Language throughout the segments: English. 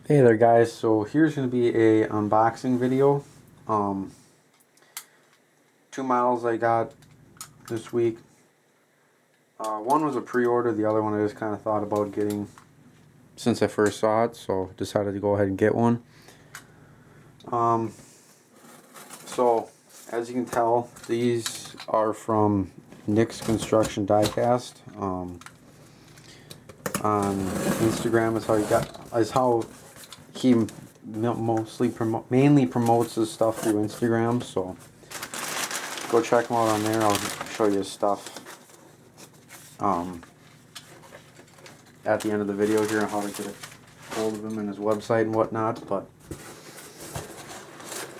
Hey there guys, so here's going to be a unboxing video. Um, Two models I got this week. One was a pre-order, the other one I just kind of thought about getting since I first saw it, so decided to go ahead and get one. So as you can tell, these are from Nick's Construction Diecast. On Instagram is how he mainly promotes his stuff through Instagram, so go check him out on there. I'll show you his stuff at the end of the video here on how to get a hold of him and his website and whatnot. But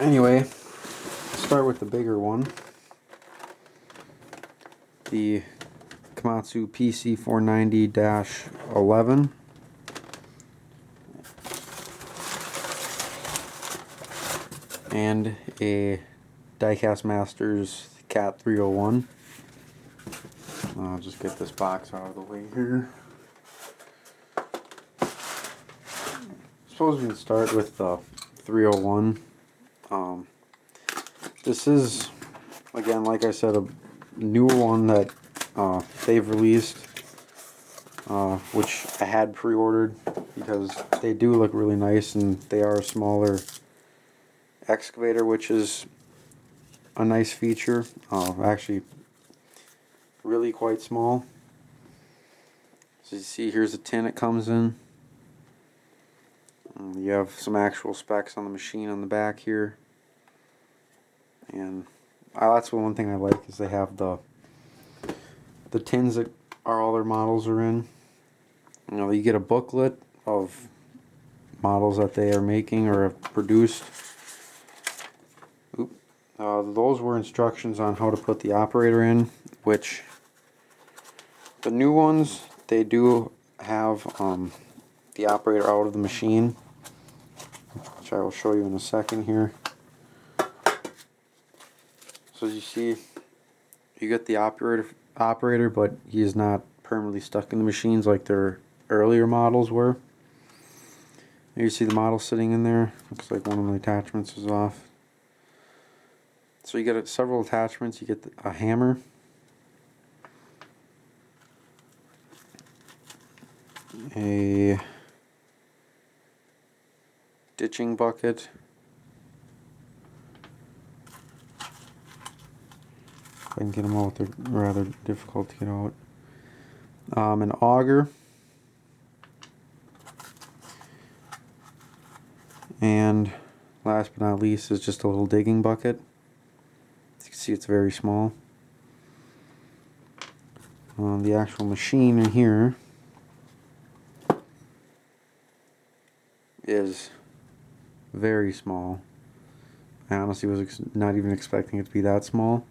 anyway, start with the bigger one, the Komatsu PC 490-11. And a Diecast Masters Cat 301. I'll just get this box out of the way here. Suppose we can start with the 301. This is, again, like I said, a newer one that they've released, which I had pre-ordered because they do look really nice and they are a smaller excavator, which is a nice feature. Actually really quite small. So you see, here's the tin it comes in. You have some actual specs on the machine on the back here, and that's one thing I like, is they have the tins that are all their models are in. You know, you get a booklet of models that they are making or have produced. Those were instructions on how to put the operator in, which the new ones, they do have the operator out of the machine, which I will show you in a second here. So as you see, you get the operator, but he is not permanently stuck in the machines like their earlier models were. Here you see the model sitting in there. Looks like one of the attachments is off. So you get several attachments. You get a hammer, a ditching bucket, if I can get them out, they're rather difficult to get out, an auger, and last but not least is just a little digging bucket. As you can see, it's very small. The actual machine in here is very small. I honestly was not even expecting it to be that small.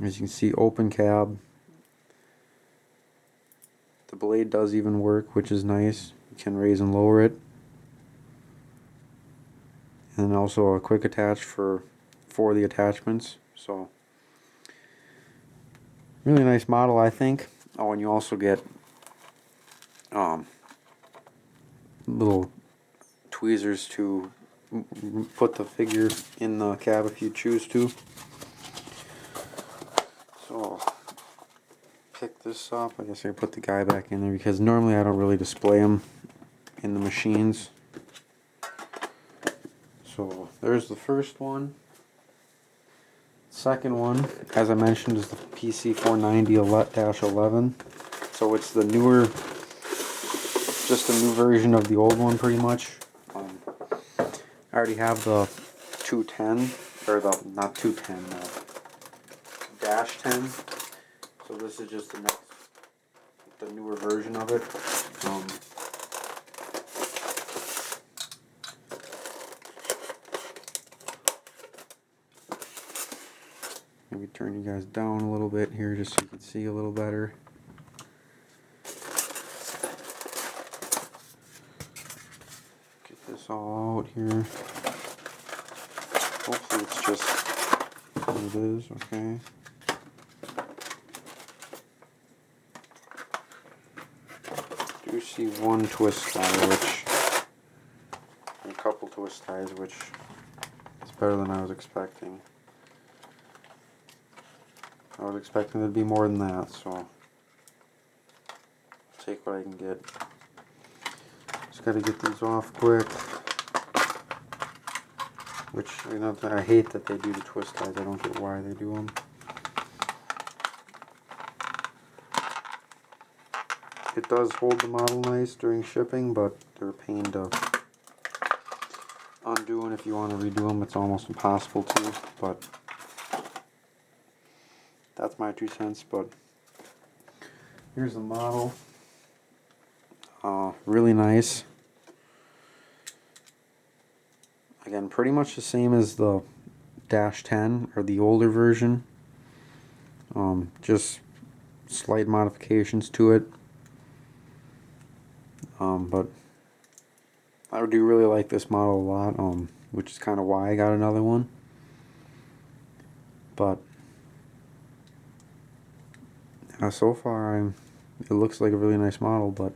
As you can see, open cab. The blade does even work, which is nice. You can raise and lower it. And also a quick attach for the attachments. So really nice model, I think. Oh, and you also get little tweezers to put the figure in the cab if you choose to. So I'll pick this up. I guess I put the guy back in there because normally I don't really display them in the machines. So there's the first one. Second one, as I mentioned, is the PC 490-11. So it's the newer, just a new version of the old one, pretty much. I already have the 210, or the, not 210, dash 10. So this is just the newer version of it. Maybe turn you guys down a little bit here just so you can see a little better. Get this all out here. Hopefully it's just what it is, okay. do see one twist tie, which, a couple twist ties, which is better than I was expecting. I was expecting it to be more than that, so I'll take what I can get. Just gotta get these off quick. Which, you know, I hate that they do the twist ties. I don't get why they do them. It does hold the model nice during shipping, but they're a pain to undo, and if you want to redo them, it's almost impossible to. But that's my 2 cents. But here's the model. Really nice. Again, pretty much the same as the Dash 10 or the older version. Just slight modifications to it. But I do really like this model a lot, which is kind of why I got another one. But so far, it looks like a really nice model. But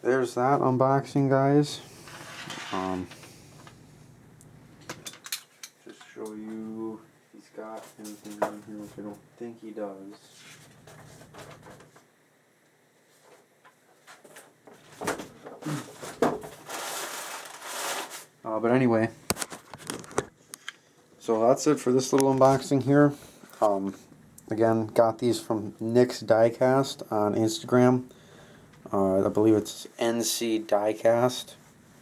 there's that unboxing, guys. Just show you if he's got anything on here, which I don't think he does. But anyway, so that's it for this little unboxing here. Again, got these from Nick's Diecast on Instagram. I believe it's NC Diecast,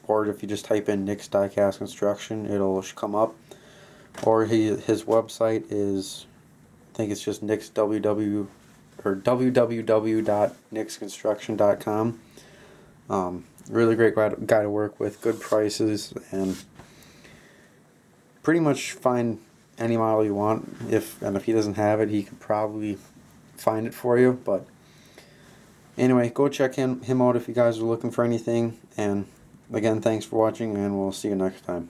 or if you just type in Nick's Diecast Construction, it'll come up. Or his website is, I think it's just Nick's www.nicksconstruction.com. Really great guy to work with, good prices, and pretty much find any model you want. If he doesn't have it, he could probably find it for you. But anyway, go check him out if you guys are looking for anything. And again, thanks for watching, and we'll see you next time.